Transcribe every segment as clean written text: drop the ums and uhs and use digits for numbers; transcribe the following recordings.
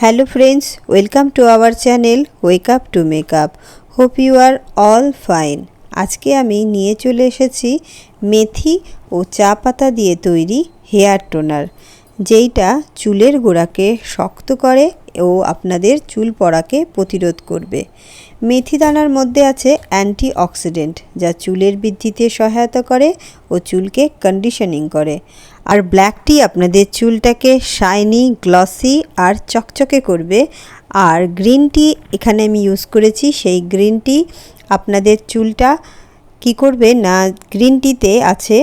Hello friends, welcome to our channel Wake Up to Makeup. Hope you are all fine. আজকে আমি নিয়ে চলে এসেছি মেথি ও চা পাতা দিয়ে তৈরি হেয়ার টোনার, যেইটা চুলের গোড়াকে শক্ত করে ও আপনাদের চুল পড়াকে প্রতিরোধ করবে। মেথি দানার মধ্যে আছে অ্যান্টিঅক্সিডেন্ট, যা চুলের বৃদ্ধিতে সহায়তা করে ও চুলকে কন্ডিশনিং করে। আর ব্ল্যাক টি আপনাদের চুলটাকে শাইনি, গ্লসি আর চকচকে করবে। আর গ্রিন টি এখানে আমি ইউজ করেছি। সেই গ্রিন টি আপনাদের চুলটা কি করবে না, গ্রিন টিতে আছে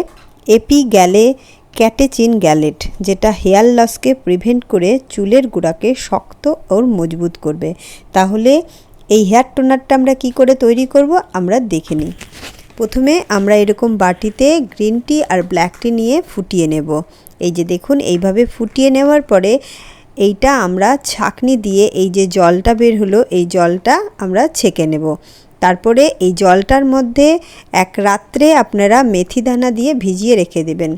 ক্যাটেচিন গ্যালেট, যেটা হেয়ার লসকে প্রিভেন্ট করে চুলের গোড়াকে শক্ত ও মজবুত করবে। তাহলে এই হেয়ার টোনারটা আমরা কি করে তৈরি করব আমরা দেখে নিই। প্রথমে আমরা এরকম বাটিতে গ্রিন টি আর ব্ল্যাক টি নিয়ে ফুটিয়ে নেব। এই যে দেখুন, এইভাবে ফুটিয়ে নেওয়ার পরে এইটা আমরা ছাঁকনি দিয়ে এই যে জলটা বের হলো, এই জলটা আমরা ছেঁকে নেব। তারপরে এই জলটার মধ্যে এক রাত্রে আপনারা মেথি দানা দিয়ে ভিজিয়ে রেখে দেবেন।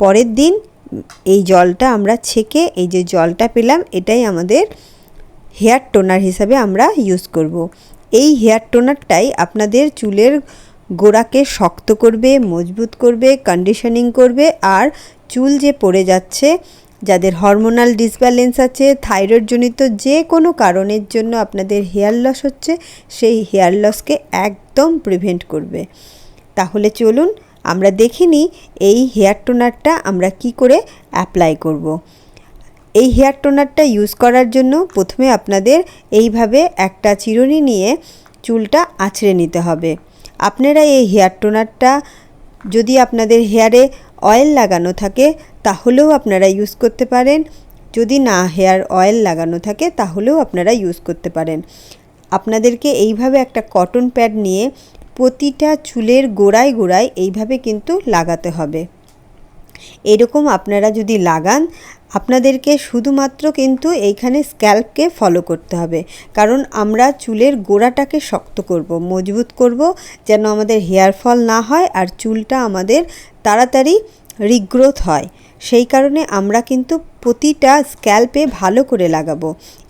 পরের দিন এই জলটা আমরা ছেঁকে এই যে জলটা পেলাম, এটাই আমাদের হেয়ার টোনার হিসাবে আমরা ইউজ করব। এই হেয়ার টোনারটাই আপনাদের চুলের গোড়াকে শক্ত করবে, মজবুত করবে, কন্ডিশনিং করবে। আর চুল যে পড়ে যাচ্ছে, যাদের হরমোনাল ডিসব্যালেন্স আছে, থাইরয়েড জনিত যে কোনো কারণের জন্য আপনাদের হেয়ার লস হচ্ছে, সেই হেয়ার লসকে একদম প্রিভেন্ট করবে। তাহলে চলুন আমরা দেখে নিই এই হেয়ার টোনারটা আমরা কি করে অ্যাপ্লাই করব। এই হেয়ার টোনারটা ইউজ করার জন্য প্রথমে আপনাদের এইভাবে একটা চিরুনি নিয়ে চুলটা আঁচড়ে নিতে হবে। আপনারা এই হেয়ার টোনারটা যদি আপনাদের হেয়ারে অয়েল লাগানো থাকে তাহলেও আপনারা ইউজ করতে পারেন, যদি না হেয়ার অয়েল লাগানো থাকে তাহলেও আপনারা ইউজ করতে পারেন। আপনাদেরকে এইভাবে একটা কটন প্যাড নিয়ে প্রতিটা চুলের গোড়ায় গোড়ায় এইভাবে কিন্তু লাগাতে হবে। এরকম আপনারা যদি লাগান, আপনাদেরকে শুধুমাত্র কিন্তু এইখানে স্ক্যাল্পকে ফলো করতে হবে, কারণ আমরা চুলের গোড়াটাকে শক্ত করব, মজবুত করব, যেন আমাদের হেয়ার ফল না হয় আর চুলটা আমাদের তাড়াতাড়ি রিগ্রোথ হয়। সেই কারণে আমরা কিন্তু প্রতিটা স্ক্যাল্পে ভালো করে লাগাবো।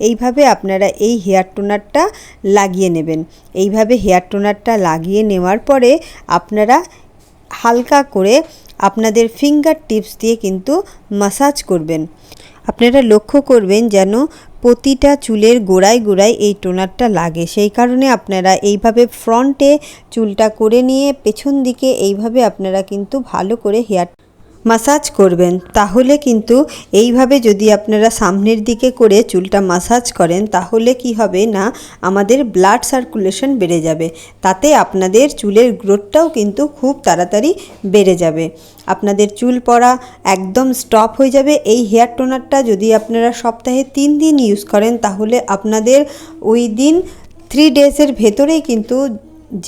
এইভাবে আপনারা এই হেয়ার টোনারটা লাগিয়ে নেবেন। এইভাবে হেয়ার টোনারটা লাগিয়ে নেওয়ার পরে আপনারা হালকা করে আপনাদের ফিঙ্গার টিপস দিয়ে কিন্তু মাসাজ করবেন। আপনারা লক্ষ্য করবেন যেন প্রতিটা চুলের গোড়ায় গোড়ায় এই টোনারটা লাগে। সেই কারণে আপনারা এইভাবে ফ্রন্টে চুলটা করে নিয়ে পেছন দিকে এইভাবে আপনারা কিন্তু ভালো করে হেয়ার মাসাজ করবেন। তাহলে কিন্তু এইভাবে যদি আপনারা সামনের দিকে করে চুলটা মাসাজ করেন, তাহলে কি হবে না, আমাদের ব্লাড সার্কুলেশন বেড়ে যাবে। তাতে আপনাদের চুলের গ্রোথটাও কিন্তু খুব তাড়াতাড়ি বেড়ে যাবে। আপনাদের চুল পড়া একদম স্টপ হয়ে যাবে। এই হেয়ার টোনারটা যদি আপনারা সপ্তাহে 3 দিন ইউজ করেন, তাহলে আপনাদের ওই দিন 3 ডেজের ভেতরেই কিন্তু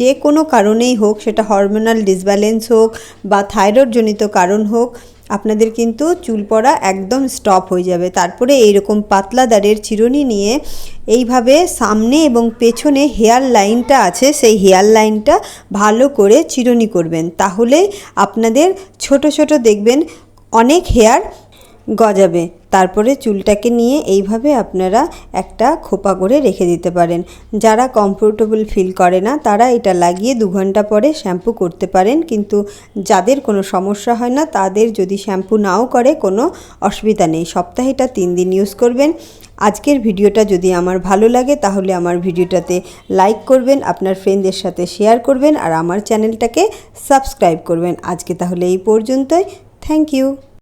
যে কোনো কারণেই হোক, সেটা হরমোনাল ডিসব্যালেন্স হোক বা থাইরয়েড জনিত কারণ হোক, আপনাদের কিন্তু চুল পড়া একদম স্টপ হয়ে যাবে। তারপরে এইরকম পাতলা দাঁড়ের চিরুনি নিয়ে এইভাবে সামনে এবং পেছনে হেয়ার লাইনটা আছে, সেই হেয়ার লাইনটা ভালো করে চিরুনি করবেন। তাহলে আপনাদের ছোট ছোট দেখবেন অনেক হেয়ার গজাবে। তারপরে চুলটাকে নিয়ে এইভাবে আপনারা একটা খোপা করে রেখে দিতে পারেন। যারা কমফোর্টেবল ফিল করে না তারা এটা লাগিয়ে 2 ঘন্টা পরে শ্যাম্পু করতে পারেন, কিন্তু যাদের কোনো সমস্যা হয় না তাদের যদি শ্যাম্পু নাও করে কোনো অসুবিধা নেই। সপ্তাহে এটা 3 দিন ইউজ করবেন। আজকের ভিডিওটা যদি আমার ভালো লাগে তাহলে আমার ভিডিওটাতে লাইক করবেন, আপনার ফ্রেন্ডদের সাথে শেয়ার করবেন আর আমার চ্যানেলটাকে সাবস্ক্রাইব করবেন। আজকে তাহলে এই পর্যন্তই। Thank you.